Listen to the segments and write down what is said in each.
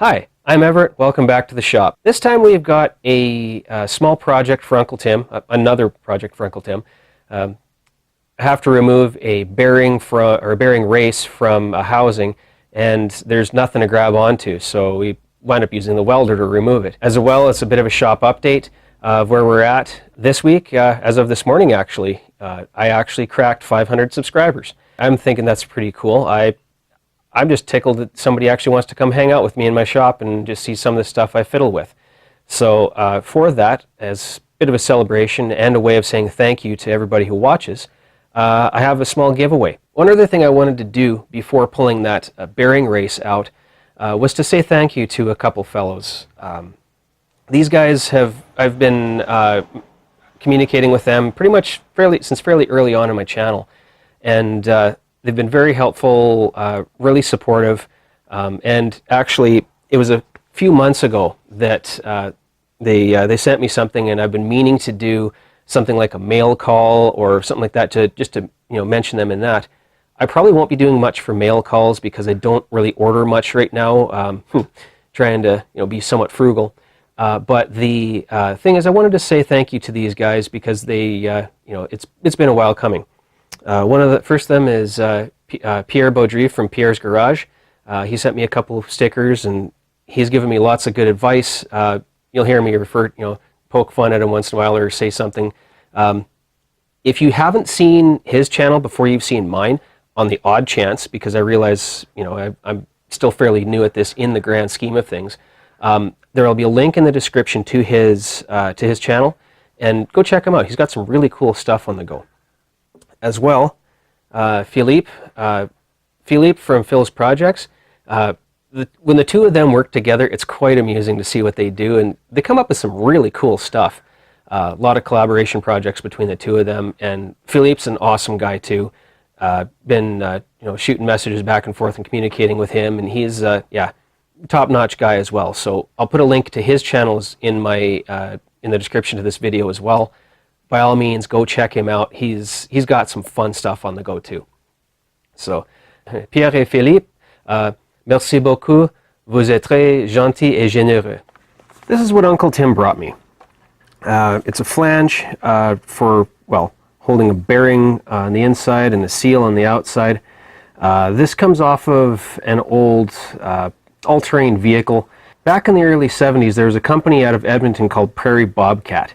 Hi, I'm Everett. Welcome back to the shop. This time we've got a small project for Uncle Tim, another project for Uncle Tim. I have to remove a bearing or a bearing race from a housing, and there's nothing to grab onto, so we wind up using the welder to remove it. As well, it's a bit of a shop update of where we're at this week. As of this morning, actually, I actually cracked 500 subscribers. I'm thinking that's pretty cool. I'm just tickled that somebody actually wants to come hang out with me in my shop and just see some of the stuff I fiddle with. So for that, as a bit of a celebration and a way of saying thank you to everybody who watches, I have a small giveaway. One other thing I wanted to do before pulling that bearing race out was to say thank you to a couple fellows. These guys I've been communicating with them pretty much since fairly early on in my channel, and they've been very helpful, really supportive, and actually it was a few months ago that they sent me something, and I've been meaning to do something like a mail call or something like that to mention them in that. I probably won't be doing much for mail calls because I don't really order much right now, trying to be somewhat frugal. But the thing is, I wanted to say thank you to these guys because they it's been a while coming. One of the first of them is Pierre Baudry from Pierre's Garage. He sent me a couple of stickers, and he's given me lots of good advice. You'll hear me poke fun at him once in a while or say something. If you haven't seen his channel before you've seen mine, on the odd chance, because I realize I'm still fairly new at this in the grand scheme of things, there will be a link in the description to his channel, and go check him out. He's got some really cool stuff on the go. As well, Philippe from Phil's Projects. When the two of them work together, it's quite amusing to see what they do, and they come up with some really cool stuff. A lot of collaboration projects between the two of them, and Philippe's an awesome guy too. Been shooting messages back and forth and communicating with him, and he's top-notch guy as well. So I'll put a link to his channels in the description to this video as well. By all means, go check him out. He's got some fun stuff on the go too. So, Pierre et Philippe, merci beaucoup. Vous êtes très gentil et généreux. This is what Uncle Tim brought me. It's a flange for holding a bearing on the inside and the seal on the outside. This comes off of an old all-terrain vehicle. Back in the early 70s, there was a company out of Edmonton called Prairie Bobcat.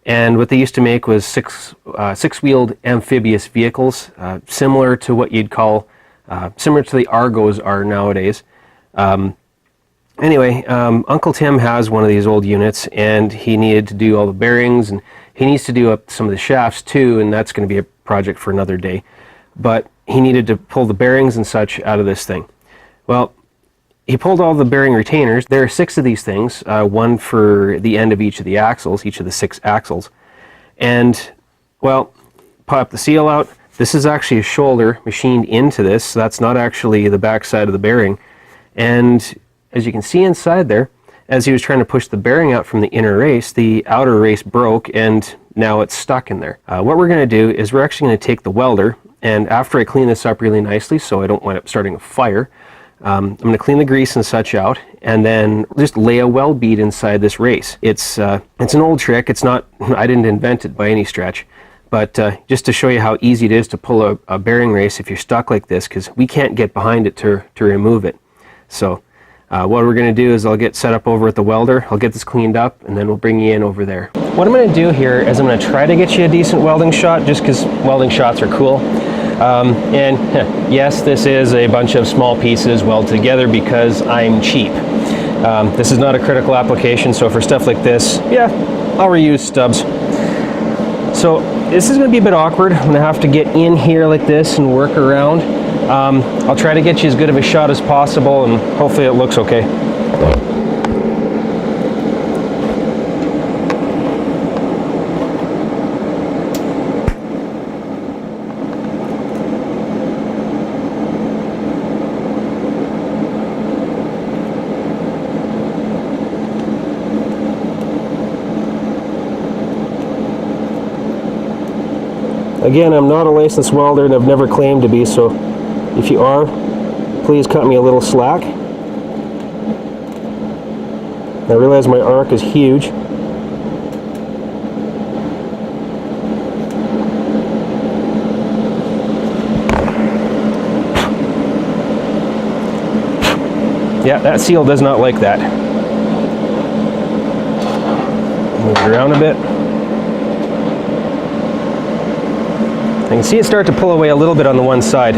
And what they used to make was six-wheeled amphibious vehicles, similar to what you'd call, similar to the Argos are nowadays. Anyway, Uncle Tim has one of these old units, and he needed to do all the bearings, and he needs to do up some of the shafts too, and that's going to be a project for another day. But he needed to pull the bearings and such out of this thing. Well, he pulled all the bearing retainers. There are 6 of these things, one for the end of each of the axles, each of the 6 axles. And, pop the seal out. This is actually a shoulder machined into this, so that's not actually the back side of the bearing. And as you can see inside there, as he was trying to push the bearing out from the inner race, the outer race broke, and now it's stuck in there. What we're going to do is we're actually going to take the welder, and after I clean this up really nicely so I don't wind up starting a fire, I'm going to clean the grease and such out, and then just lay a weld bead inside this race. It's an old trick. It's not, I didn't invent it by any stretch, but just to show you how easy it is to pull a bearing race if you're stuck like this, because we can't get behind it to remove it. So what we're going to do is I'll get set up over at the welder, I'll get this cleaned up, and then we'll bring you in over there. What I'm going to do here is I'm going to try to get you a decent welding shot, just because welding shots are cool. And yes, this is a bunch of small pieces welded together because I'm cheap. This is not a critical application, so for stuff like this, I'll reuse stubs. So this is going to be a bit awkward. I'm going to have to get in here like this and work around. I'll try to get you as good of a shot as possible, and hopefully it looks okay. Again, I'm not a licensed welder and I've never claimed to be, so if you are, please cut me a little slack. I realize my arc is huge. Yeah, that seal does not like that. Move it around a bit. I can see it start to pull away a little bit on the one side.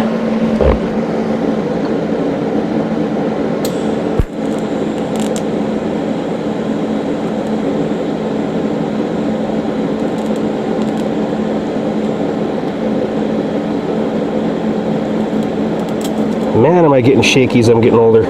Man, am I getting shaky as I'm getting older.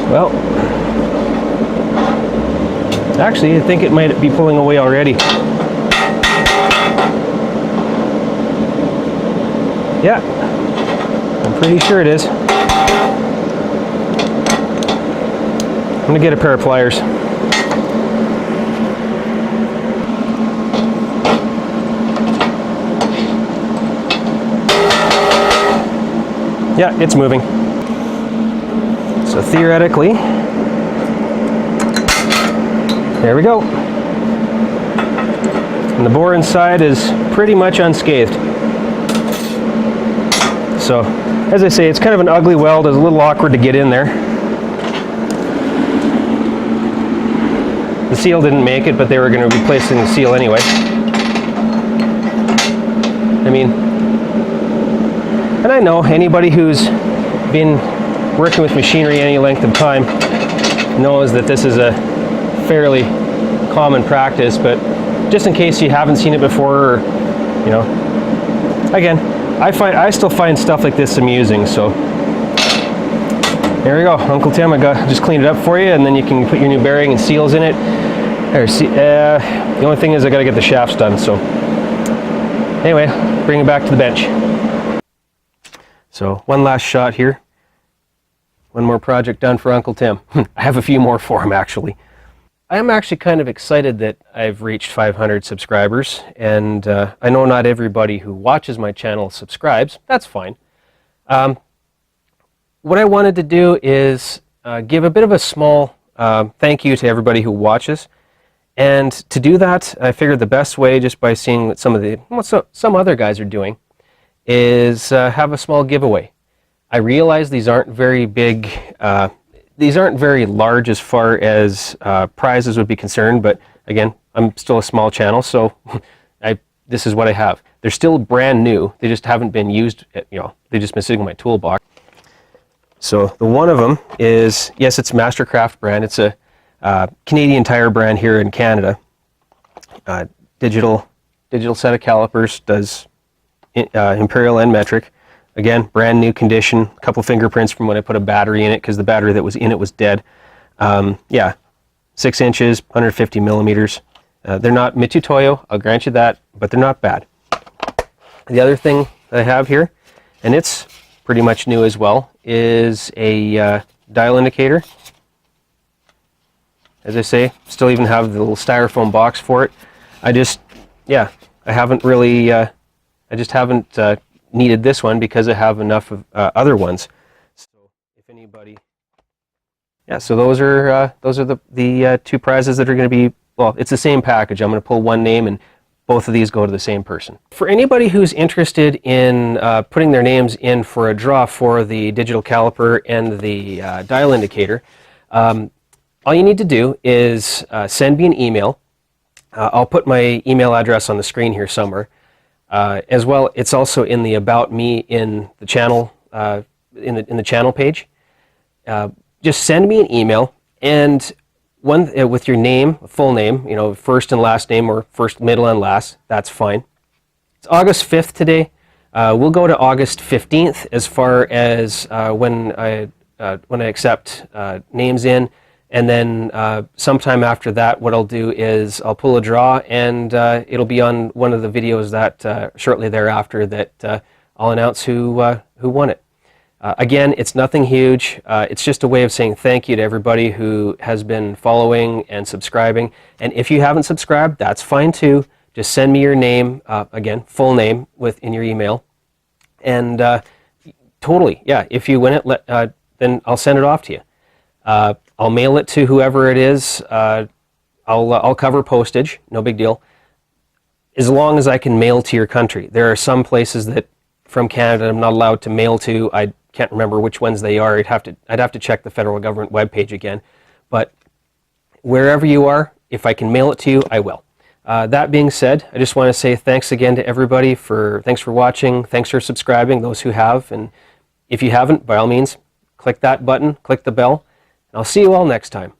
Well, actually, I think it might be pulling away already. Yeah, I'm pretty sure it is. I'm gonna get a pair of pliers. Yeah, it's moving. So theoretically, there we go. And the bore inside is pretty much unscathed. So, as I say, it's kind of an ugly weld. It's a little awkward to get in there. The seal didn't make it, but they were going to be replacing the seal anyway. I mean, and I know anybody who's been working with machinery any length of time knows that this is a fairly common practice, but just in case you haven't seen it before, or, you know, again, I still find stuff like this amusing. So there we go, Uncle Tim. Just cleaned it up for you, and then you can put your new bearing and seals in it. The only thing is I got to get the shafts done. So anyway, bring it back to the bench. So one last shot here. One more project done for Uncle Tim. I have a few more for him, actually. I am actually kind of excited that I've reached 500 subscribers, and I know not everybody who watches my channel subscribes. That's fine. What I wanted to do is give a bit of a small thank you to everybody who watches, and to do that, I figured the best way, just by seeing what some other guys are doing, is have a small giveaway. I realize these aren't very big. These aren't very large as far as prizes would be concerned, but again, I'm still a small channel, so this is what I have. They're still brand new. They just haven't been used. They've just been sitting in my toolbox. So the one of them is, yes, it's Mastercraft brand. It's a Canadian tire brand here in Canada. Digital set of calipers, does imperial and metric. Again, brand new condition, a couple fingerprints from when I put a battery in it, because the battery that was in it was dead. Yeah, 6 inches, 150 millimeters. They're not Mitutoyo, I'll grant you that, but they're not bad. The other thing that I have here, and it's pretty much new as well, is a dial indicator. As I say, still even have the little styrofoam box for it. I just haven't needed this one because I have enough of other ones. So if anybody, so those are the two prizes that are going to be, well, it's the same package. I'm going to pull one name, and both of these go to the same person. For anybody who's interested in putting their names in for a draw for the digital caliper and the dial indicator, all you need to do is send me an email. I'll put my email address on the screen here somewhere. As well, it's also in the About Me in the channel, in the channel page. Just send me an email, and with your name, full name, first and last name, or first, middle, and last. That's fine. It's August 5th today. We'll go to August 15th as far as when I accept names in. And then sometime after that, what I'll do is I'll pull a draw, and it'll be on one of the videos that shortly thereafter that I'll announce who won it. Again, it's nothing huge. It's just a way of saying thank you to everybody who has been following and subscribing. And if you haven't subscribed, that's fine too. Just send me your name, again, full name in your email. And totally, yeah, if you win it, then I'll send it off to you. I'll mail it to whoever it is. I'll cover postage, no big deal. As long as I can mail to your country. There are some places that from Canada I'm not allowed to mail to. I can't remember which ones they are. I'd have to check the federal government webpage again. But wherever you are, if I can mail it to you, I will. That being said, I just want to say thanks again to everybody. Thanks for watching. Thanks for subscribing, those who have. And if you haven't, by all means, click that button, click the bell. And I'll see you all next time.